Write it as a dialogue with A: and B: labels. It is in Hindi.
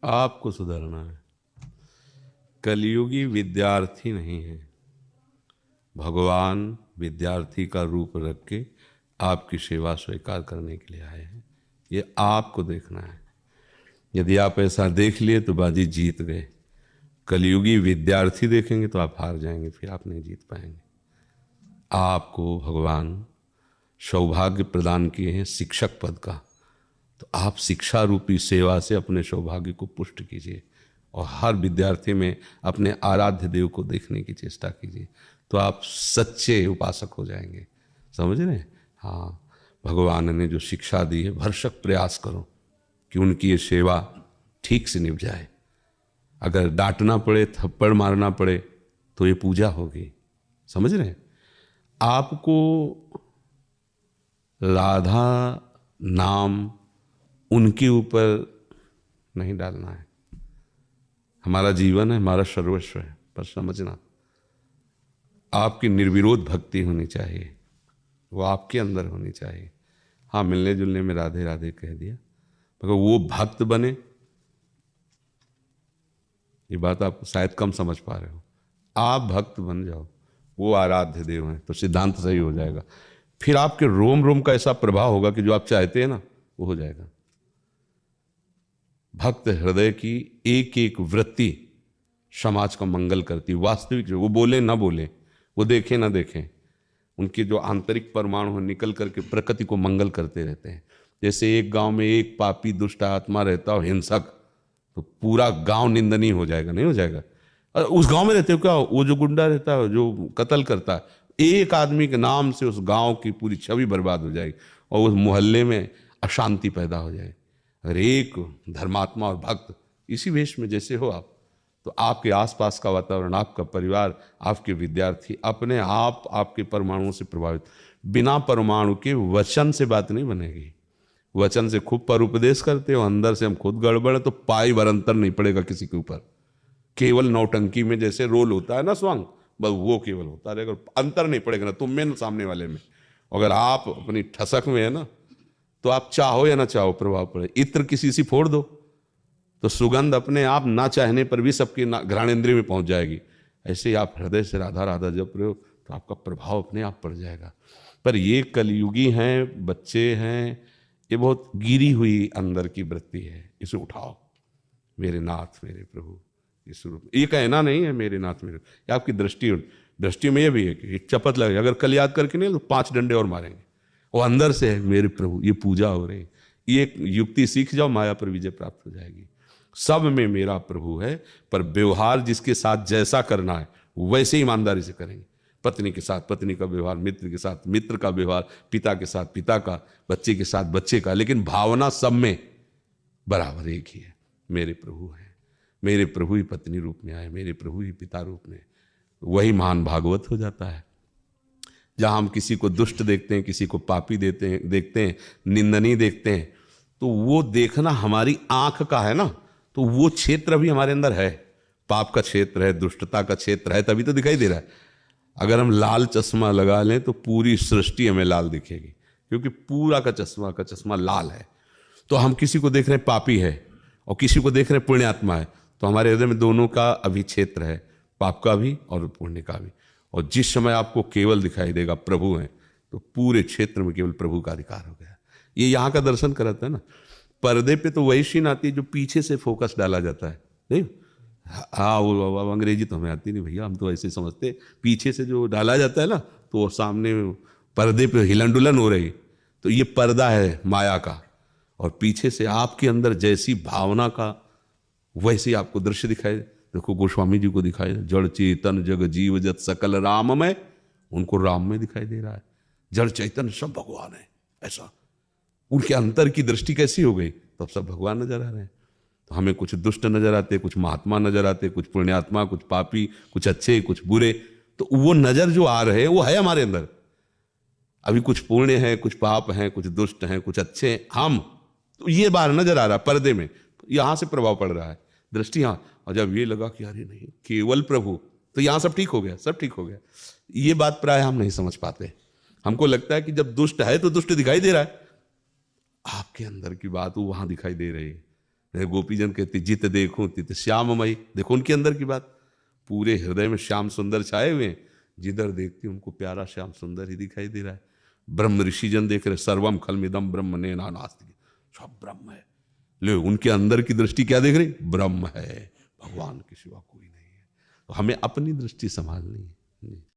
A: आपको सुधरना है। कलयुगी विद्यार्थी नहीं है, भगवान विद्यार्थी का रूप रख के आपकी सेवा स्वीकार करने के लिए आए हैं। ये आपको देखना है। यदि आप ऐसा देख लिए तो बाजी जीत गए। कलयुगी विद्यार्थी देखेंगे तो आप हार जाएंगे, फिर आप नहीं जीत पाएंगे। आपको भगवान सौभाग्य प्रदान किए हैं शिक्षक पद का, तो आप शिक्षा रूपी सेवा से अपने सौभाग्य को पुष्ट कीजिए और हर विद्यार्थी में अपने आराध्य देव को देखने की चेष्टा कीजिए, तो आप सच्चे उपासक हो जाएंगे। समझ रहे हैं? हाँ, भगवान ने जो शिक्षा दी है, भरसक प्रयास करो कि उनकी ये सेवा ठीक से निभ जाए। अगर डांटना पड़े, थप्पड़ मारना पड़े, तो ये पूजा होगी। समझ रहे हैं? आपको राधा नाम उनके ऊपर नहीं डालना है। हमारा जीवन है, हमारा सर्वस्व है, पर समझना आपकी निर्विरोध भक्ति होनी चाहिए, वो आपके अंदर होनी चाहिए। हाँ, मिलने जुलने में राधे राधे कह दिया, मगर वो भक्त बने, ये बात आप शायद कम समझ पा रहे हो। आप भक्त बन जाओ, वो आराध्य देव हैं, तो सिद्धांत सही हो जाएगा। फिर आपके रोम रोम का ऐसा प्रभाव होगा कि जो आप चाहते हैं ना, वो हो जाएगा। भक्त हृदय की एक एक वृत्ति समाज का मंगल करती। वास्तविक जो वो बोले ना बोले, वो देखें ना देखें, उनके जो आंतरिक परमाणु निकल करके प्रकृति को मंगल करते रहते हैं। जैसे एक गांव में एक पापी दुष्ट आत्मा रहता हो, हिंसक, तो पूरा गांव निंदनीय हो जाएगा, नहीं हो जाएगा? उस गांव में रहते हो क्या, वो जो गुंडा रहता है, जो कत्ल करता है, एक आदमी के नाम से उस गांव की पूरी छवि बर्बाद हो जाएगी और उस मोहल्ले में अशांति पैदा हो जाएगी। अगर एक धर्मात्मा और भक्त इसी वेश में जैसे हो आप, तो आपके आसपास का वातावरण, आपका परिवार, आपके विद्यार्थी अपने आप आपके परमाणुओं से प्रभावित। बिना परमाणु के वचन से बात नहीं बनेगी। वचन से खूब पर उपदेश करते हो, अंदर से हम खुद गड़बड़, तो पाई भर अंतर नहीं पड़ेगा किसी के ऊपर। केवल नौटंकी में जैसे रोल होता है ना स्वंग, बस वो केवल होता रहेगा, अंतर नहीं पड़ेगा ना तुम में ना सामने वाले में। अगर आप अपनी ठसक में है ना, तो आप चाहो या ना चाहो प्रभाव पड़े। इत्र किसी से फोड़ दो तो सुगंध अपने आप ना चाहने पर भी सबके घ्राणेंद्रिय में पहुंच जाएगी। ऐसे ही आप हृदय से राधा राधा जप रहे हो तो आपका प्रभाव अपने आप पड़ जाएगा। पर ये कलयुगी हैं, बच्चे हैं, ये बहुत गिरी हुई अंदर की वृत्ति है, इसे उठाओ। मेरे नाथ मेरे प्रभु, ये स्वरूप, ये कहना नहीं है मेरे नाथ मेरे, ये आपकी दृष्टि में ये भी है कि एक चपत लगे, अगर कल याद करके नहीं तो 5 डंडे और मारेंगे। वो अंदर से है मेरे प्रभु, ये पूजा हो रही। ये एक युक्ति सीख जाओ, माया पर विजय प्राप्त हो जाएगी। सब में मेरा प्रभु है, पर व्यवहार जिसके साथ जैसा करना है वैसे ईमानदारी से करेंगे। पत्नी के साथ पत्नी का व्यवहार, मित्र के साथ मित्र का व्यवहार, पिता के साथ पिता का, बच्चे के साथ बच्चे का, लेकिन भावना सब में बराबर एक ही है। मेरे प्रभु हैं, मेरे प्रभु ही पत्नी रूप में आए, मेरे प्रभु ही पिता रूप में, वही महान भागवत हो जाता है। जहां हम किसी को दुष्ट देखते हैं, किसी को पापी देखते हैं, निंदनीय देखते हैं, तो वो देखना हमारी आंख का है ना, तो वो क्षेत्र भी हमारे अंदर है। पाप का क्षेत्र है, दुष्टता का क्षेत्र है, तभी तो दिखाई दे रहा है। अगर हम लाल चश्मा लगा लें तो पूरी सृष्टि हमें लाल दिखेगी, क्योंकि पूरा का चश्मा लाल है। तो हम किसी को देख रहे हैं पापी है और किसी को देख रहे हैं पुण्यात्मा है, तो हमारे हृदय में दोनों का अभी क्षेत्र है, पाप का भी और पुण्य का भी। और जिस समय आपको केवल दिखाई देगा प्रभु हैं, तो पूरे क्षेत्र में केवल प्रभु का अधिकार हो गया। ये यहाँ का दर्शन कराता है ना। पर्दे पे तो वही सीन आती है जो पीछे से फोकस डाला जाता है, नहीं? हाँ, वो अंग्रेजी तो हमें आती नहीं भैया, हम तो ऐसे समझते, पीछे से जो डाला जाता है ना, तो वो सामने पर्दे पे हिलन डुलन हो रही, तो ये पर्दा है माया का। और पीछे से आपके अंदर जैसी भावना का वैसे आपको दृश्य दिखाई। देखो गोस्वामी जी को दिखाई, जड़ चेतन जग जीव जत सकल राम में, उनको राम में दिखाई दे रहा है। जड़ चैतन्य सब भगवान है, ऐसा उनके अंतर की दृष्टि कैसी हो गई, तो अब सब भगवान नजर आ रहे हैं। तो हमें कुछ दुष्ट नजर आते, कुछ महात्मा नजर आते, कुछ पुण्यात्मा, कुछ पापी, कुछ अच्छे, कुछ बुरे। तो वो नजर जो आ रहे हैं वो है हमारे अंदर। अभी कुछ पुण्य है, कुछ पाप हैं, कुछ दुष्ट हैं, कुछ अच्छे हैं हम, तो ये बाहर नजर आ रहा है पर्दे में, यहां से प्रभाव पड़ रहा है दृष्टि। हाँ, और जब ये लगा कि अरे नहीं केवल प्रभु, तो यहां सब ठीक हो गया, सब ठीक हो गया। ये बात प्राय हम नहीं समझ पाते। हमको लगता है कि जब दुष्ट है तो दुष्ट दिखाई दे रहा है, आपके अंदर की बात वो वहां दिखाई दे रही है। गोपीजन कहते जित देखूं तित श्याममयी, देखो उनके अंदर की बात, पूरे हृदय में श्याम सुंदर छाए हुए हैं, जिधर देखती उनको प्यारा श्याम सुंदर ही दिखाई दे रहा है। ब्रह्म ऋषिजन देख रहे, सर्वम खलमिदम ब्रह्म नेना नास्ति, सब ब्रह्म है। ले उनके अंदर की दृष्टि क्या देख रही? ब्रह्म है, भगवान के सिवा कोई नहीं है। तो हमें अपनी दृष्टि संभालनी है।